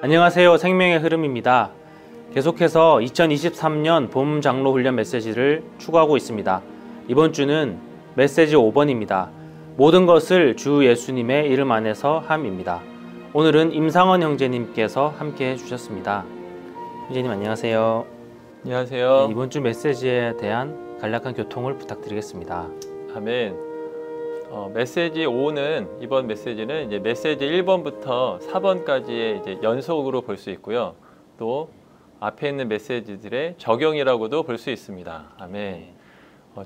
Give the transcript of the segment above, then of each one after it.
안녕하세요. 생명의 흐름입니다. 계속해서 2023년 봄 장로 훈련 메시지를 추구하고 있습니다. 이번 주는 메시지 5번입니다. 모든 것을 주 예수님의 이름 안에서 함입니다. 오늘은 임상원 형제님께서 함께 해주셨습니다. 형제님 안녕하세요. 안녕하세요. 네, 이번 주 메시지에 대한 간략한 교통을 부탁드리겠습니다. 아멘. 메시지 5는 이번 메시지는 이제 메시지 1번부터 4번까지의 이제 연속으로 볼 수 있고요. 또 앞에 있는 메시지들의 적용이라고도 볼 수 있습니다. 아멘.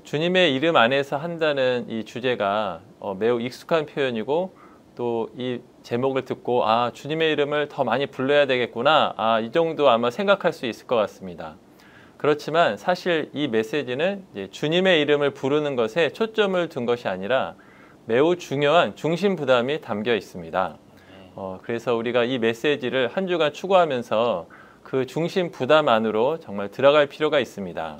주님의 이름 안에서 한다는 이 주제가 매우 익숙한 표현이고 또 이 제목을 듣고 주님의 이름을 더 많이 불러야 되겠구나. 이 정도 아마 생각할 수 있을 것 같습니다. 그렇지만 사실 이 메시지는 이제 주님의 이름을 부르는 것에 초점을 둔 것이 아니라 매우 중요한 중심 부담이 담겨 있습니다. 그래서 우리가 이 메시지를 한 주간 추구하면서 그 중심 부담 안으로 정말 들어갈 필요가 있습니다.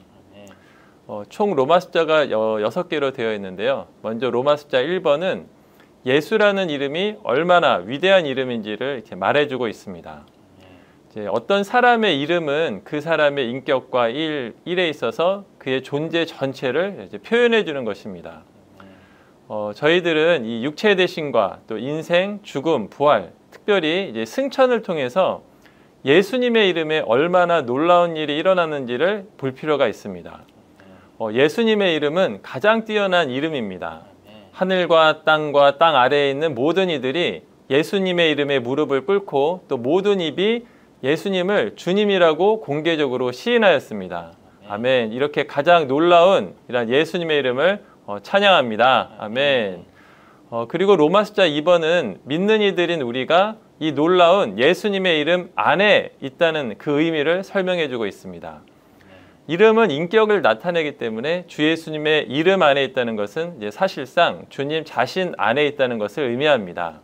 총 로마 숫자가 6개로 되어 있는데요. 먼저 로마 숫자 1번은 예수라는 이름이 얼마나 위대한 이름인지를 이렇게 말해주고 있습니다. 이제 어떤 사람의 이름은 그 사람의 인격과 일에 있어서 그의 존재 전체를 이제 표현해 주는 것입니다. 저희들은 이 육체 대신과 또 인생, 죽음, 부활, 특별히 이제 승천을 통해서 예수님의 이름에 얼마나 놀라운 일이 일어나는지를 볼 필요가 있습니다. 예수님의 이름은 가장 뛰어난 이름입니다. 하늘과 땅 아래에 있는 모든 이들이 예수님의 이름에 무릎을 꿇고 또 모든 입이 예수님을 주님이라고 공개적으로 시인하였습니다. 아멘. 이렇게 가장 놀라운 이런 예수님의 이름을 찬양합니다. 아멘. 그리고 로마 숫자 2번은 믿는 이들인 우리가 이 놀라운 예수님의 이름 안에 있다는 그 의미를 설명해 주고 있습니다. 이름은 인격을 나타내기 때문에 주 예수님의 이름 안에 있다는 것은 이제 사실상 주님 자신 안에 있다는 것을 의미합니다.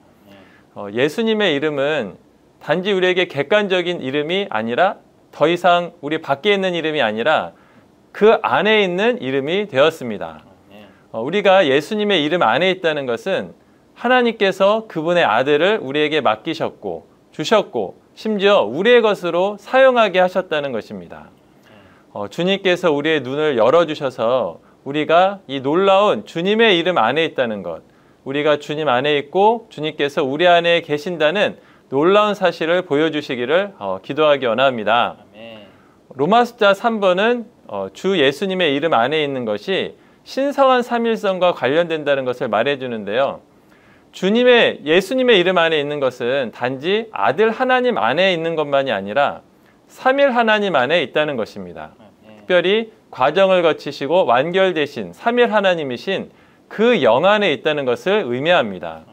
예수님의 이름은 단지 우리에게 객관적인 이름이 아니라 더 이상 우리 밖에 있는 이름이 아니라 그 안에 있는 이름이 되었습니다. 우리가 예수님의 이름 안에 있다는 것은 하나님께서 그분의 아들을 우리에게 맡기셨고 주셨고 심지어 우리의 것으로 사용하게 하셨다는 것입니다. 주님께서 우리의 눈을 열어주셔서 우리가 이 놀라운 주님의 이름 안에 있다는 것, 우리가 주님 안에 있고 주님께서 우리 안에 계신다는 놀라운 사실을 보여주시기를 기도하기 원합니다. 로마 숫자 3번은 주 예수님의 이름 안에 있는 것이 신성한 삼일성과 관련된다는 것을 말해주는데요. 예수님의 이름 안에 있는 것은 단지 아들 하나님 안에 있는 것만이 아니라 삼일 하나님 안에 있다는 것입니다. 특별히 과정을 거치시고 완결되신 삼일 하나님이신 그 영 안에 있다는 것을 의미합니다.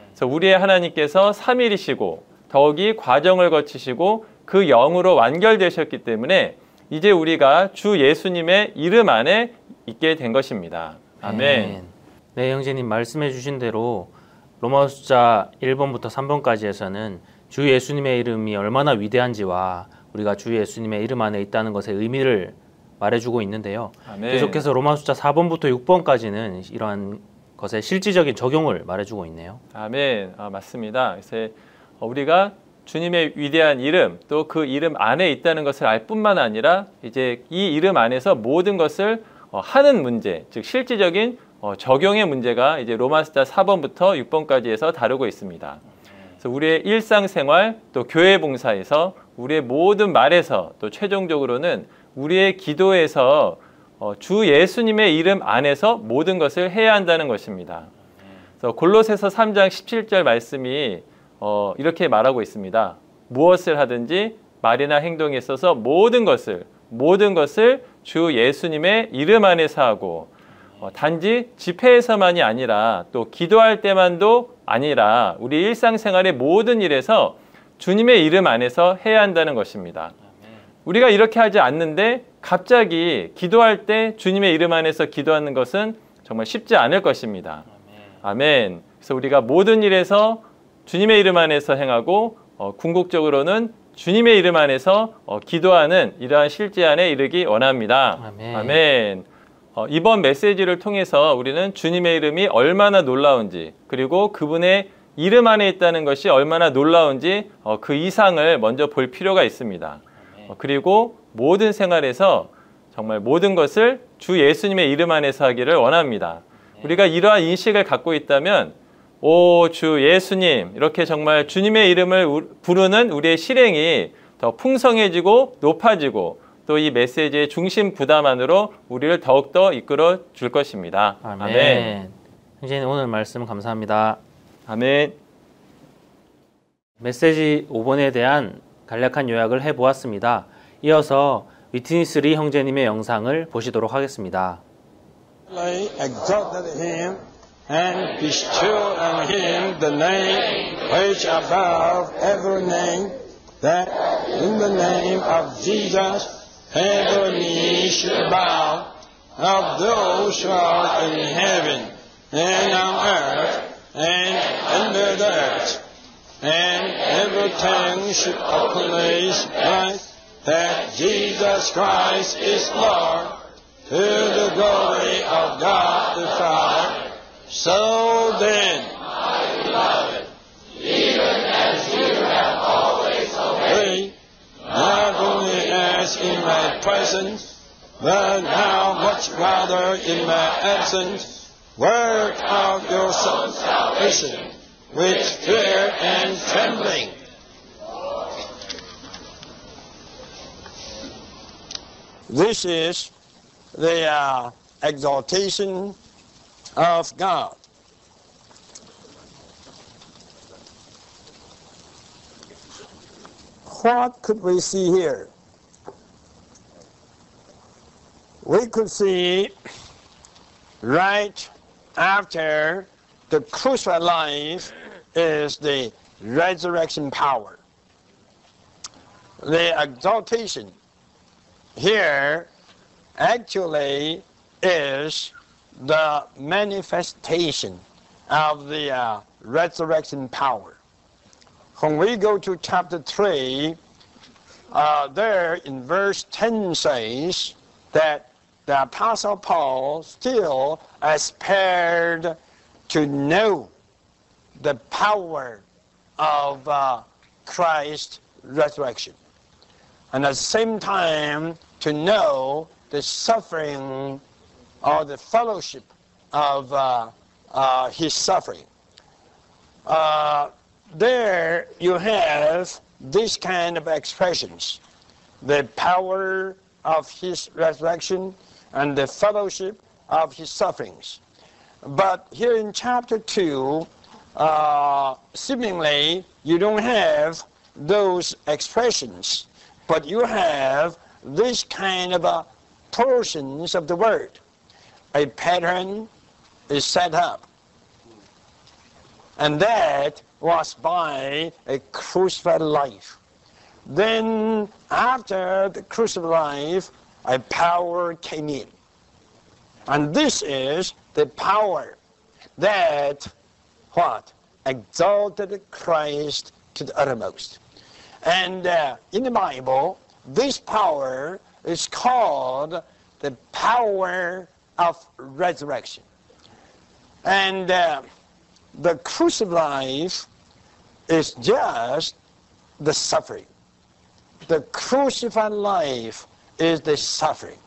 그래서 우리의 하나님께서 삼일이시고 더욱이 과정을 거치시고 그 영으로 완결되셨기 때문에 이제 우리가 주 예수님의 이름 안에 있게 된 것입니다. 아멘. 네, 형제님 말씀해 주신 대로 로마 숫자 1번부터 3번까지에서는 주 예수님의 이름이 얼마나 위대한지와 우리가 주 예수님의 이름 안에 있다는 것의 의미를 말해주고 있는데요. 아멘. 계속해서 로마 숫자 4번부터 6번까지는 이러한 것의 실질적인 적용을 말해주고 있네요. 아멘. 맞습니다. 그래서 우리가 주님의 위대한 이름 또 그 이름 안에 있다는 것을 알 뿐만 아니라 이제 이 이름 안에서 모든 것을 하는 문제, 즉 실질적인 적용의 문제가 이제 로마 숫자 4번부터 6번까지에서 다루고 있습니다. 그래서 우리의 일상생활 또 교회 봉사에서 우리의 모든 말에서 또 최종적으로는 우리의 기도에서 주 예수님의 이름 안에서 모든 것을 해야 한다는 것입니다. 그래서 골로새서 3장 17절 말씀이 이렇게 말하고 있습니다. 무엇을 하든지 말이나 행동에 있어서 모든 것을 주 예수님의 이름 안에서 하고 단지 집회에서만이 아니라 또 기도할 때만도 아니라 우리 일상생활의 모든 일에서 주님의 이름 안에서 해야 한다는 것입니다. 우리가 이렇게 하지 않는데 갑자기 기도할 때 주님의 이름 안에서 기도하는 것은 정말 쉽지 않을 것입니다. 아멘. 그래서 우리가 모든 일에서 주님의 이름 안에서 행하고 궁극적으로는 주님의 이름 안에서 기도하는 이러한 실제 안에 이르기 원합니다. 아멘. 아멘. 이번 메시지를 통해서 우리는 주님의 이름이 얼마나 놀라운지 그리고 그분의 이름 안에 있다는 것이 얼마나 놀라운지 그 이상을 먼저 볼 필요가 있습니다. 그리고 모든 생활에서 정말 모든 것을 주 예수님의 이름 안에서 하기를 원합니다. 우리가 이러한 인식을 갖고 있다면 오, 주 예수님, 이렇게 정말 주님의 이름을 부르는 우리의 실행이 더 풍성해지고 높아지고 또 이 메시지의 중심 부담 안으로 우리를 더욱더 이끌어 줄 것입니다. 아멘. 형제님 오늘 말씀 감사합니다. 아멘. 메시지 5번에 대한 간략한 요약을 해보았습니다. 이어서 위트니스 리 형제님의 영상을 보시도록 하겠습니다. Exalted him and bestowed on him the name which above every name, that in the name of Jesus every knee should bow, of those who are in heaven and on earth and under the earth, and every tongue should proclaim that Jesus Christ is Lord, to the glory of God the Father. So then, my beloved, even as you have always obeyed, not only as in my presence, but now much rather in my absence, work out your own salvation with fear and trembling. This is the exaltation of God. What could we see here? We could see right after the crucified life is the resurrection power. The exaltation here actually is the manifestation of the resurrection power. When we go to chapter 3, there in verse 10 says that the Apostle Paul still aspired to know the power of Christ's resurrection, and at the same time to know the suffering or the fellowship of his suffering. There you have this kind of expressions: the power of his resurrection and the fellowship of his sufferings. But here in chapter 2, seemingly you don't have those expressions, but you have this kind of portions of the word. A pattern is set up, and that was by a crucified life. Then after the crucified life, a power came in, and this is the power that exalted Christ to the uttermost. And in the Bible, this power is called the power of resurrection. And the crucified life is just the suffering. The crucified life is the suffering.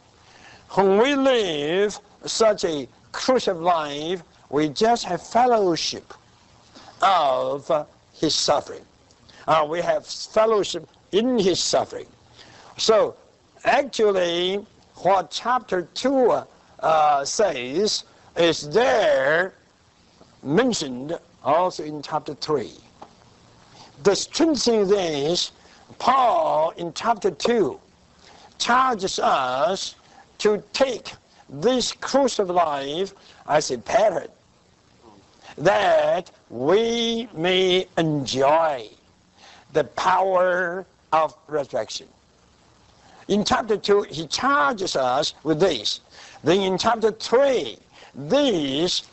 When we live such a crucified life, we just have fellowship of his suffering. We have fellowship in his suffering. So actually what chapter 2 says is there mentioned also in chapter 3. The strange thing is, Paul in chapter 2 charges us to take this crucified life as a pattern, that we may enjoy the power of resurrection. In chapter 2, he charges us with this. Then in chapter 3, this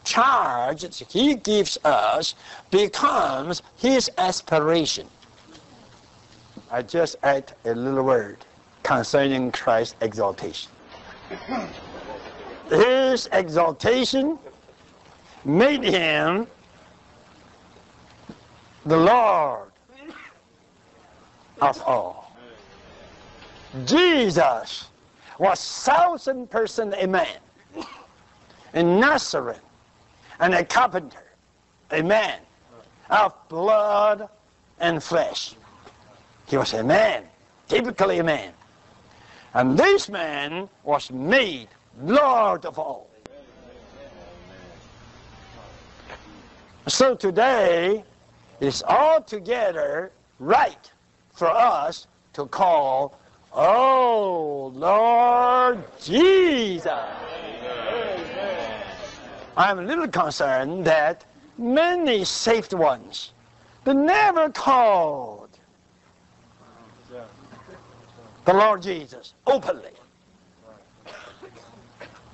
charge that he gives us becomes his aspiration. I just add a little word concerning Christ's exaltation. His exaltation made him the Lord of all. Jesus was 1,000% a man, a Nazarene, and a carpenter, a man of blood and flesh. He was a man, typically a man. And this man was made Lord of all. So today, it's altogether right for us to call, "Oh, Lord Jesus." I'm a little concerned that many saved ones, they never called the Lord Jesus openly.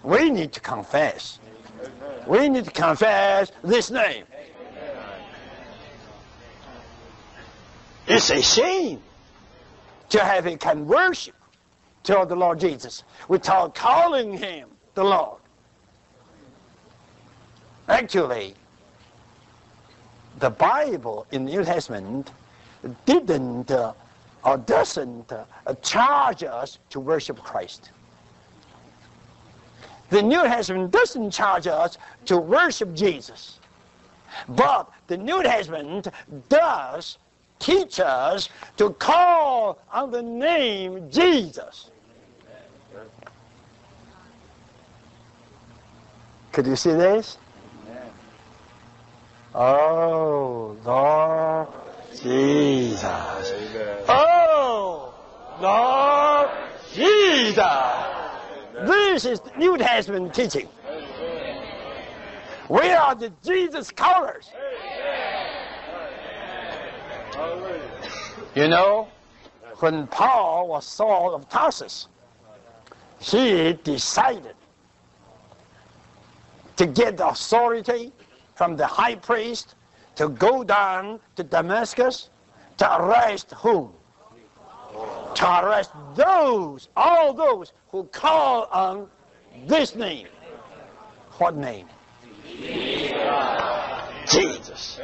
We need to confess. We need to confess this name. It's a shame to have a conversion to the Lord Jesus without calling him the Lord. Actually, the Bible in the New Testament didn't or doesn't charge us to worship Christ. The New Testament doesn't charge us to worship Jesus. But the New Testament does teach us to call on the name Jesus. Could you see this? Oh, Lord Jesus. Oh, Lord Jesus. This is the New Testament teaching. We are the Jesus callers. You know, when Paul was Saul of Tarsus, he decided to get the authority from the high priest to go down to Damascus to arrest whom? To arrest those, all those who call on this name. What name? Jesus.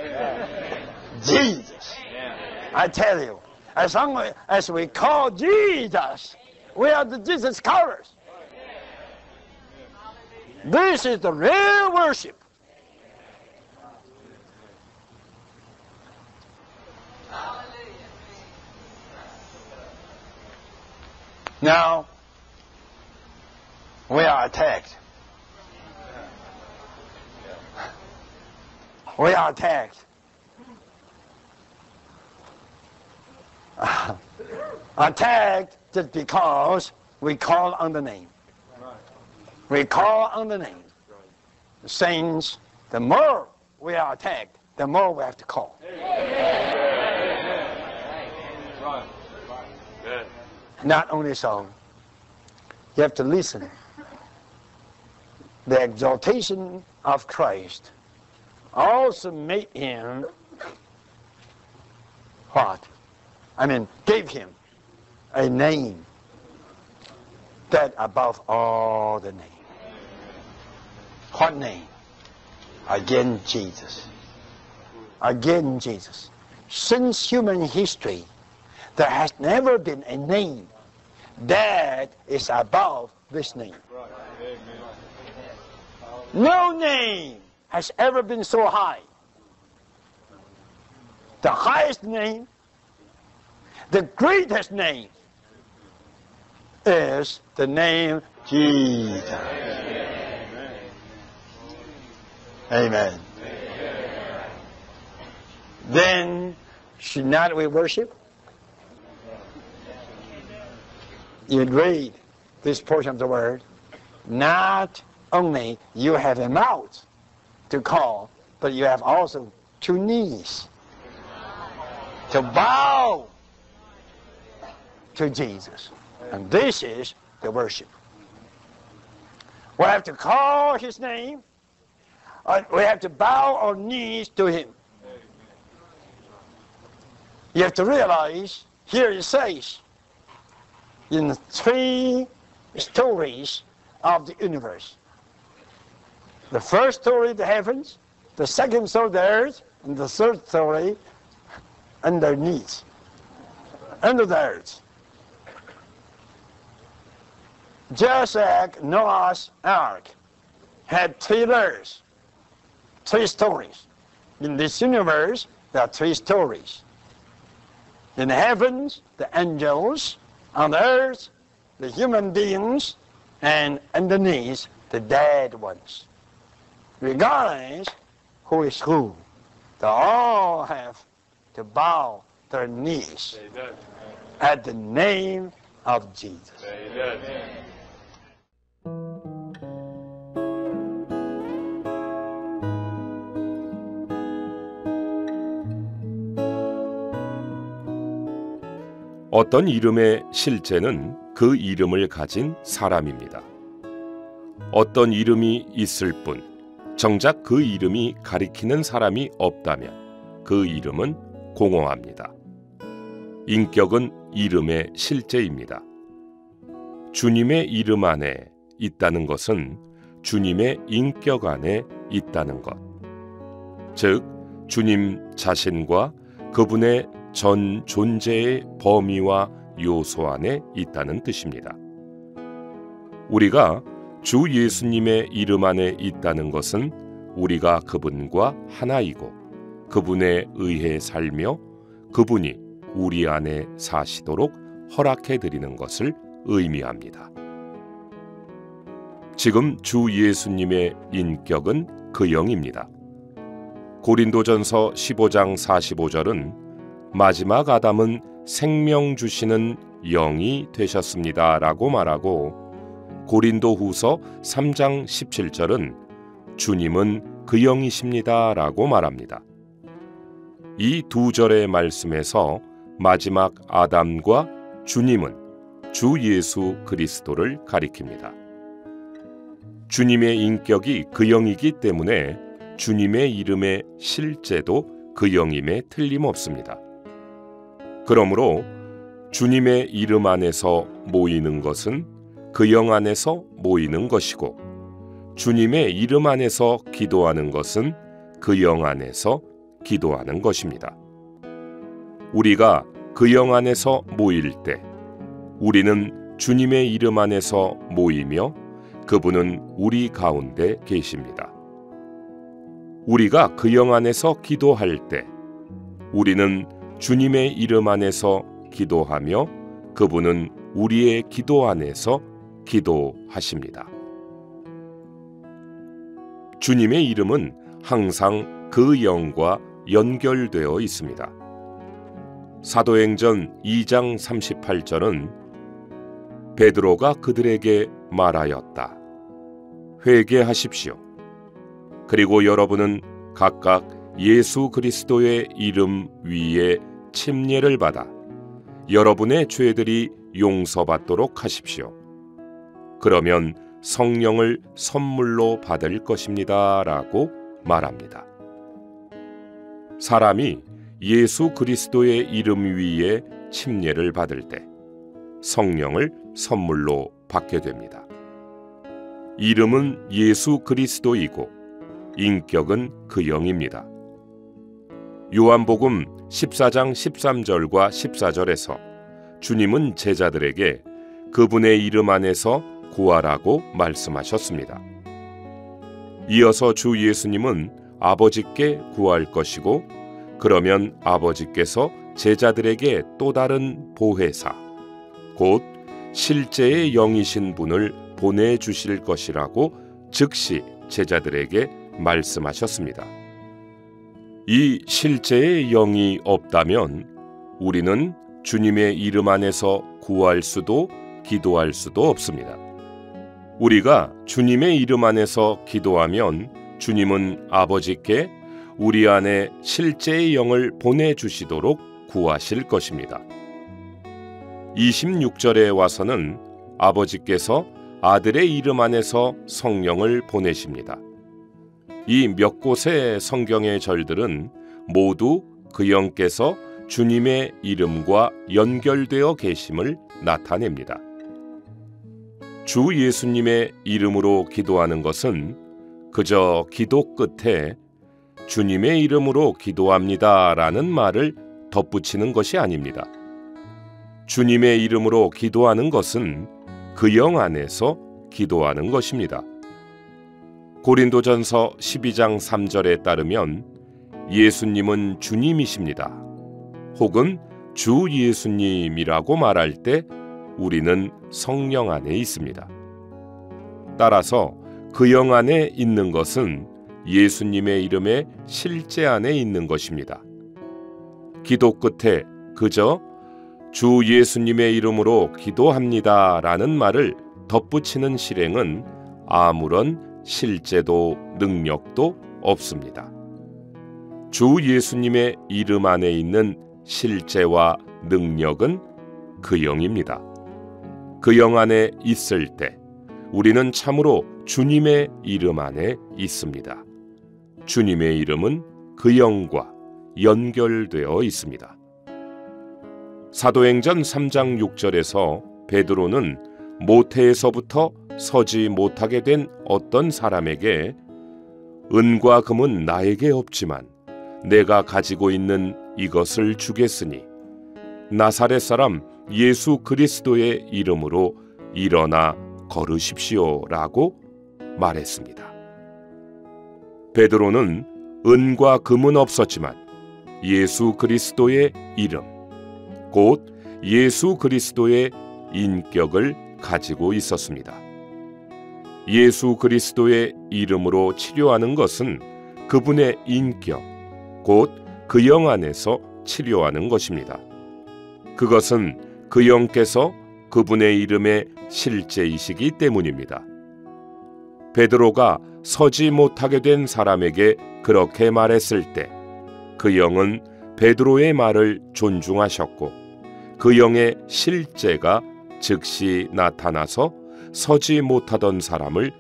Jesus. I tell you, as long as we call Jesus, we are the Jesus callers. This is the real worship. Now, we are attacked. We are attacked. Attacked just because we call on the name. We call on the name. The saints, the more we are attacked, the more we have to call. Not only so, you have to listen. The exaltation of Christ also made him what? Gave him a name that above all the name. What name? Again, Jesus. Again, Jesus. Since human history, there has never been a name that is above this name. No name has ever been so high. The highest name, the greatest name, is the name Jesus. Amen. Then, should not we worship? You read this portion of the word, not only you have a mouth to call, but you have also two knees to bow to Jesus. And this is the worship. We have to call his name. We have to bow our knees to him. You have to realize, here it says, in 3 stories of the universe. The first story, the heavens, the second story, the earth, and the third story, underneath, under the earth. Just like Noah's Ark had 3 layers, 3 stories. In this universe, there are 3 stories. In the heavens, the angels, on the earth, the human beings, and underneath, the dead ones. Regardless who is who, they all have to bow their knees at the name of Jesus. 어떤 이름의 실제는 그 이름을 가진 사람입니다. 어떤 이름이 있을 뿐 정작 그 이름이 가리키는 사람이 없다면 그 이름은 공허합니다. 인격은 이름의 실제입니다. 주님의 이름 안에 있다는 것은 주님의 인격 안에 있다는 것, 즉 주님 자신과 그분의 전 존재의 범위와 요소 안에 있다는 뜻입니다. 우리가 주 예수님의 이름 안에 있다는 것은 우리가 그분과 하나이고 그분에 의해 살며 그분이 우리 안에 사시도록 허락해드리는 것을 의미합니다. 지금 주 예수님의 인격은 그 영입니다. 고린도전서 15장 45절은 마지막 아담은 생명 주시는 영이 되셨습니다 라고 말하고, 고린도후서 3장 17절은 주님은 그 영이십니다 라고 말합니다. 이 2절의 말씀에서 마지막 아담과 주님은 주 예수 그리스도를 가리킵니다. 주님의 인격이 그 영이기 때문에 주님의 이름의 실제도 그 영임에 틀림없습니다. 그러므로 주님의 이름 안에서 모이는 것은 그 영 안에서 모이는 것이고, 주님의 이름 안에서 기도하는 것은 그 영 안에서 기도하는 것입니다. 우리가 그 영 안에서 모일 때 우리는 주님의 이름 안에서 모이며 그분은 우리 가운데 계십니다. 우리가 그 영 안에서 기도할 때 우리는 주님의 이름 안에서 기도하며 그분은 우리의 기도 안에서 기도하십니다. 주님의 이름은 항상 그 영과 연결되어 있습니다. 사도행전 2장 38절은 베드로가 그들에게 말하였다. 회개하십시오. 그리고 여러분은 각각 예수 그리스도의 이름 위에 침례를 받아 여러분의 죄들이 용서받도록 하십시오. 그러면 성령을 선물로 받을 것입니다 라고 말합니다. 사람이 예수 그리스도의 이름 위에 침례를 받을 때 성령을 선물로 받게 됩니다. 이름은 예수 그리스도이고 인격은 그 영입니다. 요한복음 14장 13절과 14절에서 주님은 제자들에게 그분의 이름 안에서 구하라고 말씀하셨습니다. 이어서 주 예수님은 아버지께 구할 것이고, 그러면 아버지께서 제자들에게 또 다른 보혜사, 곧 실제의 영이신 분을 보내주실 것이라고 즉시 제자들에게 말씀하셨습니다. 이 실제의 영이 없다면 우리는 주님의 이름 안에서 구할 수도 기도할 수도 없습니다. 우리가 주님의 이름 안에서 기도하면 주님은 아버지께 우리 안에 실제의 영을 보내주시도록 구하실 것입니다. 26절에 와서는 아버지께서 아들의 이름 안에서 성령을 보내십니다. 이 몇 곳의 성경의 절들은 모두 그 영께서 주님의 이름과 연결되어 계심을 나타냅니다. 주 예수님의 이름으로 기도하는 것은 그저 기도 끝에 주님의 이름으로 기도합니다라는 말을 덧붙이는 것이 아닙니다. 주님의 이름으로 기도하는 것은 그 영 안에서 기도하는 것입니다. 고린도전서 12장 3절에 따르면 예수님은 주님이십니다. 혹은 주 예수님이라고 말할 때 우리는 성령 안에 있습니다. 따라서 그 영 안에 있는 것은 예수님의 이름의 실제 안에 있는 것입니다. 기도 끝에 그저 주 예수님의 이름으로 기도합니다 라는 말을 덧붙이는 실행은 아무런 실제도 능력도 없습니다. 주 예수님의 이름 안에 있는 실제와 능력은 그 영입니다. 그 영 안에 있을 때 우리는 참으로 주님의 이름 안에 있습니다. 주님의 이름은 그 영과 연결되어 있습니다. 사도행전 3장 6절에서 베드로는 모태에서부터 서지 못하게 된 어떤 사람에게 은과 금은 나에게 없지만 내가 가지고 있는 이것을 주겠으니 나사렛 사람 예수 그리스도의 이름으로 일어나 걸으십시오라고 말했습니다. 베드로는 은과 금은 없었지만 예수 그리스도의 이름, 곧 예수 그리스도의 인격을 가지고 있었습니다. 예수 그리스도의 이름으로 치료하는 것은 그분의 인격, 곧 그 영 안에서 치료하는 것입니다. 그것은 그 영께서 그분의 이름의 실제이시기 때문입니다. 베드로가 서지 못하게 된 사람에게 그렇게 말했을 때 그 영은 베드로의 말을 존중하셨고 그 영의 실제가 즉시 나타나서 서지 못하던 사람을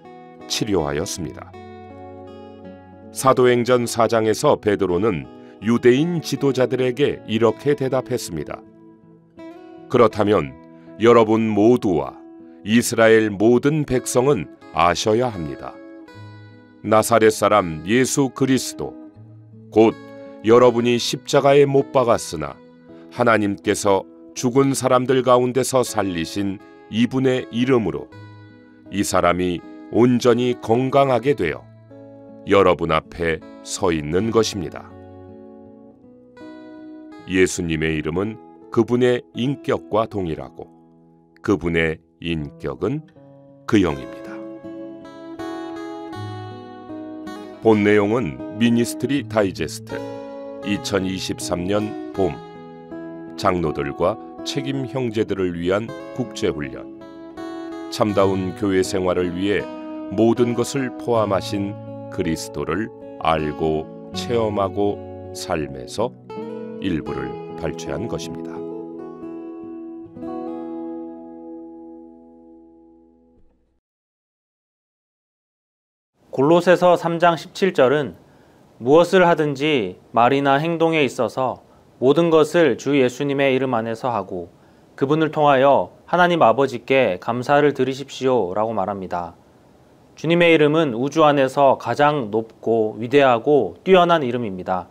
치료하였습니다. 사도행전 4장에서 베드로는 유대인 지도자들에게 이렇게 대답했습니다. 그렇다면 여러분 모두와 이스라엘 모든 백성은 아셔야 합니다. 나사렛 사람 예수 그리스도, 곧 여러분이 십자가에 못 박았으나 하나님께서 죽은 사람들 가운데서 살리신 이분의 이름으로 이 사람이 온전히 건강하게 되어 여러분 앞에 서 있는 것입니다. 예수님의 이름은 그분의 인격과 동일하고 그분의 인격은 그 영입니다. 본 내용은 미니스트리 다이제스트 2023년 봄 장로들과 책임 형제들을 위한 국제훈련, 참다운 교회 생활을 위해 모든 것을 포함하신 그리스도를 알고 체험하고 삶에서 일부를 발췌한 것입니다. 골로새서 3장 17절은 무엇을 하든지 말이나 행동에 있어서 모든 것을 주 예수님의 이름 안에서 하고 그분을 통하여 하나님 아버지께 감사를 드리십시오 라고 말합니다. 주님의 이름은 우주 안에서 가장 높고 위대하고 뛰어난 이름입니다.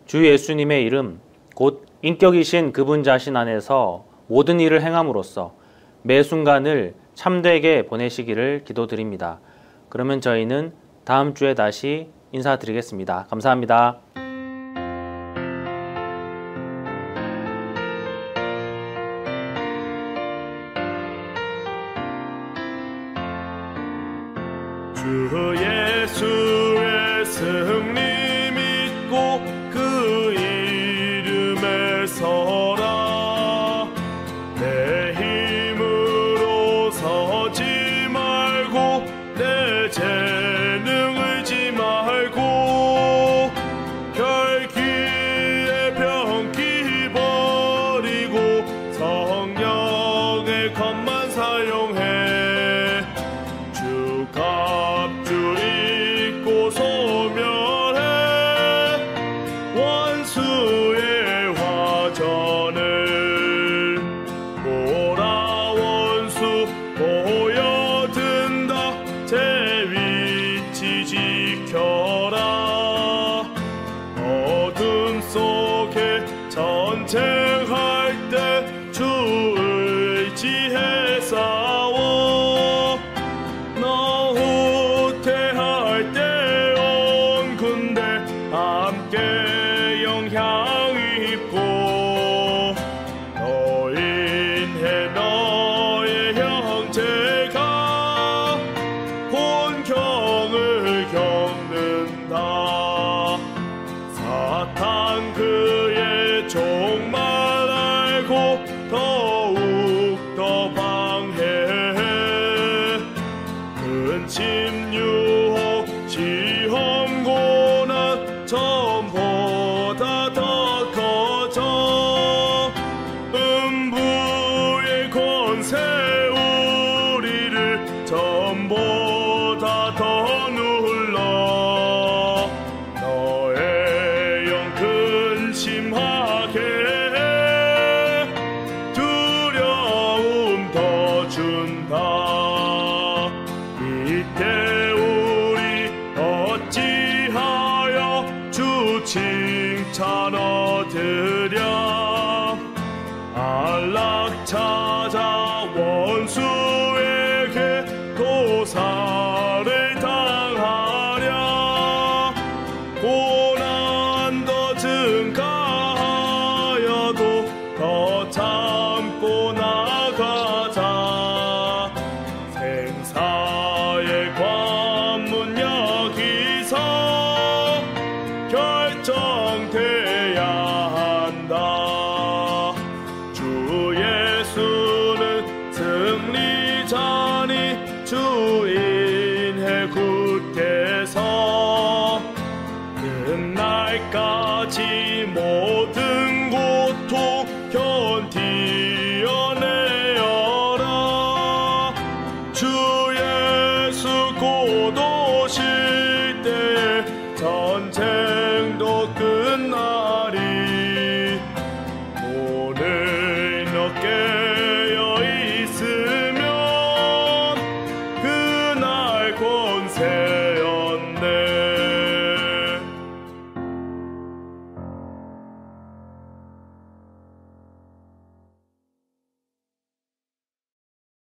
주 예수님의 이름, 곧 인격이신 그분 자신 안에서 모든 일을 행함으로써 매 순간을 참되게 보내시기를 기도드립니다. 그러면 저희는 다음 주에 다시 인사드리겠습니다. 감사합니다. 주 예수의 승리 믿고 그 이름에 서라. 내 힘으로 서지 말고 내 재능 의지 말고 혈기에 병기 버리고 성령의 것만 사용해. 주 값줄 잊고 소멸해 원수의 화전을. 보라 원수 보여든다 제 위치 지켜라. 어둠 속에 전 전쟁할 때 주 의지해 싸워 너 후퇴할 때 온 군대 함께 영향 입고 너 인해 너의 형제가 곤경을 겪는다. 사탄 그의 종말 알고 더욱 더 방해해. 근심 유혹 시험 고난 전보다 더 커져. 음부의 권세 우리를 전보다 더 눌러. 너의 영 근심하게 해. 두려움 더 준다. 이때 우리 어찌하여 주 칭찬하